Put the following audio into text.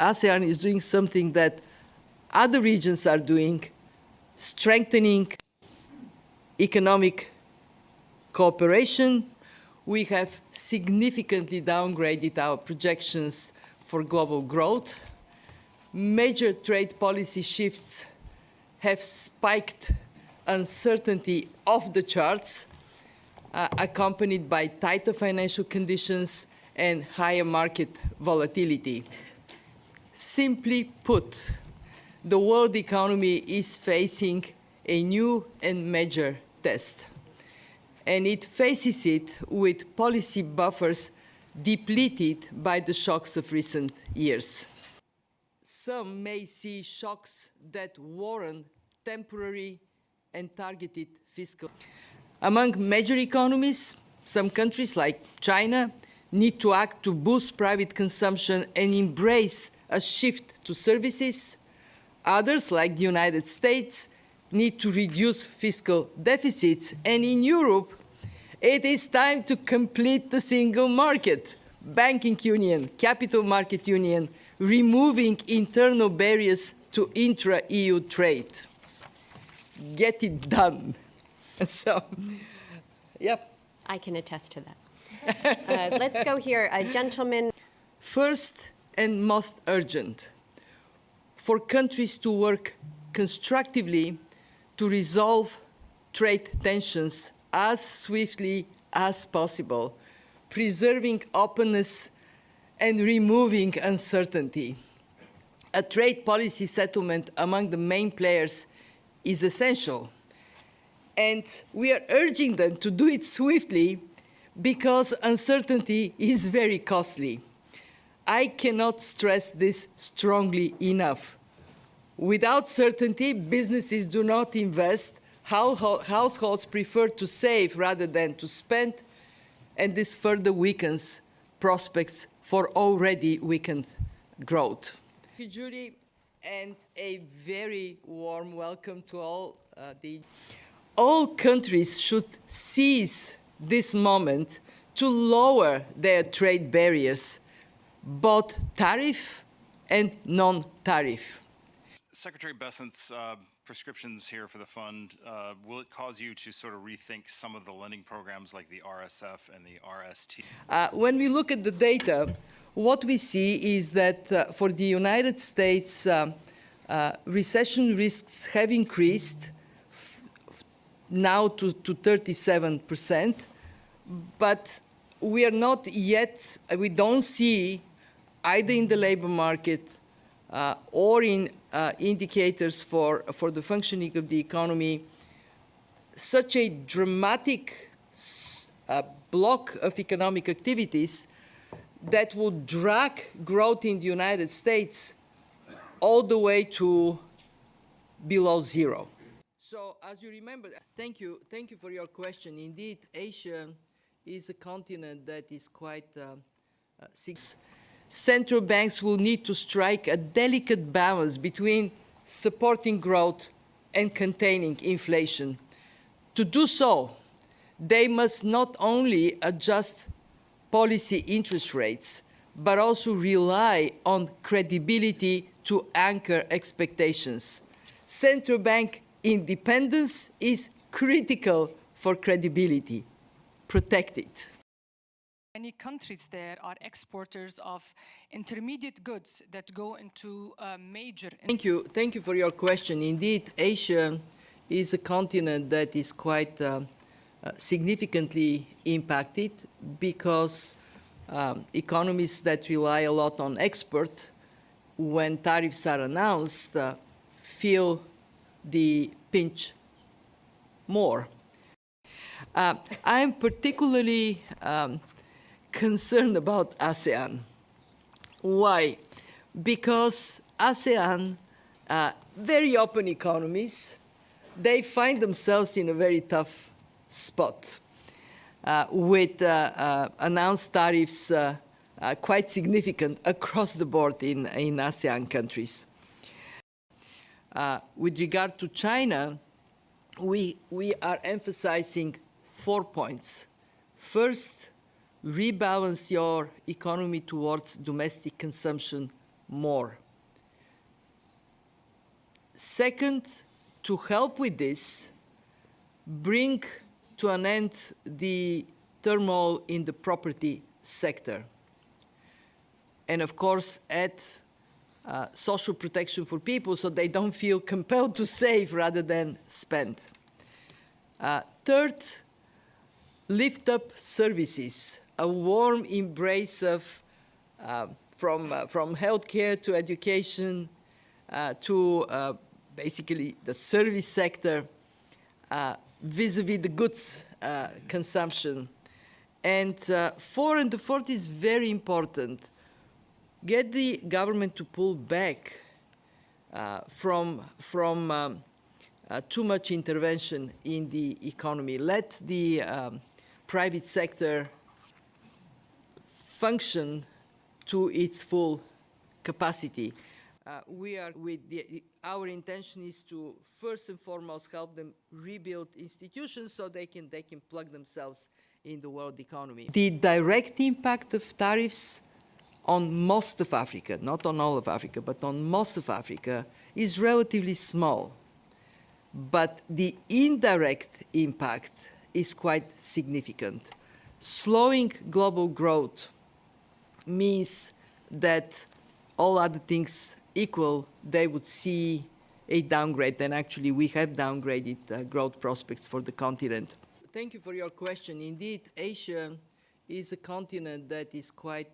ASEAN is doing something that other regions are doing, strengthening economic cooperation. We have significantly downgraded our projections for global growth. Major trade policy shifts have spiked uncertainty off the charts, accompanied by tighter financial conditions and higher market volatility. Simply put, the world economy is facing a new and major test, and it faces it with policy buffers depleted by the shocks of recent years. Some may see shocks that warrant temporary and targeted fiscal. Among major economies, some countries like China need to act to boost private consumption and embrace a shift to services. Others, like the United States, need to reduce fiscal deficits. And in Europe, it is time to complete the single market, banking union, capital market union, removing internal barriers to intra-EU trade. Get it done. So, yep. I can attest to that. Let's go here. A gentleman. First and most urgent, for countries to work constructively to resolve trade tensions as swiftly as possible, preserving openness and removing uncertainty. A trade policy settlement among the main players is essential. And we are urging them to do it swiftly because uncertainty is very costly. I cannot stress this strongly enough. Without certainty, businesses do not invest, households prefer to save rather than to spend, and this further weakens prospects for already weakened growth. Thank you, Judy, and a very warm welcome to all. All countries should seize this moment to lower their trade barriers, both tariff and non-tariff. Secretary Besant's prescriptions here for the fund, will it cause you to sort of rethink some of the lending programs like the RSF and the RST? When we look at the data, what we see is that for the United States, recession risks have increased now to 37%, but we are not yet, we don't see either in the labor market or in indicators for the functioning of the economy such a dramatic block of economic activities that would drag growth in the United States all the way to below zero. So as you remember, thank you for your question. Indeed, Asia is a continent that is quite central banks will need to strike a delicate balance between supporting growth and containing inflation. To do so, they must not only adjust policy interest rates, but also rely on credibility to anchor expectations. Central bank independence is critical for credibility. Protect it. Many countries there are exporters of intermediate goods that go into major... Thank you for your question. Indeed, Asia is a continent that is quite significantly impacted because economies that rely a lot on export, when tariffs are announced, feel the pinch more. I'm particularly concerned about ASEAN. Why? Because ASEAN, very open economies, they find themselves in a very tough spot with announced tariffs quite significant across the board in ASEAN countries. With regard to China, we are emphasizing 4 points. First, rebalance your economy towards domestic consumption more. Second, to help with this, bring to an end the turmoil in the property sector. And of course, add social protection for people so they don't feel compelled to save rather than spend. Third, lift up services, a warm embrace of, from healthcare to education to basically the service sector, vis-a-vis the goods consumption. And the fourth is very important. Get the government to pull back from too much intervention in the economy. Let the private sector function to its full capacity. Our intention is to first and foremost help them rebuild institutions so they can plug themselves in the world economy. The direct impact of tariffs on most of Africa, not on all of Africa, but on most of Africa, is relatively small. But the indirect impact is quite significant. Slowing global growth means that all other things equal, they would see a downgrade, and actually we have downgraded growth prospects for the continent. Thank you for your question. Indeed, Asia is a continent that is quite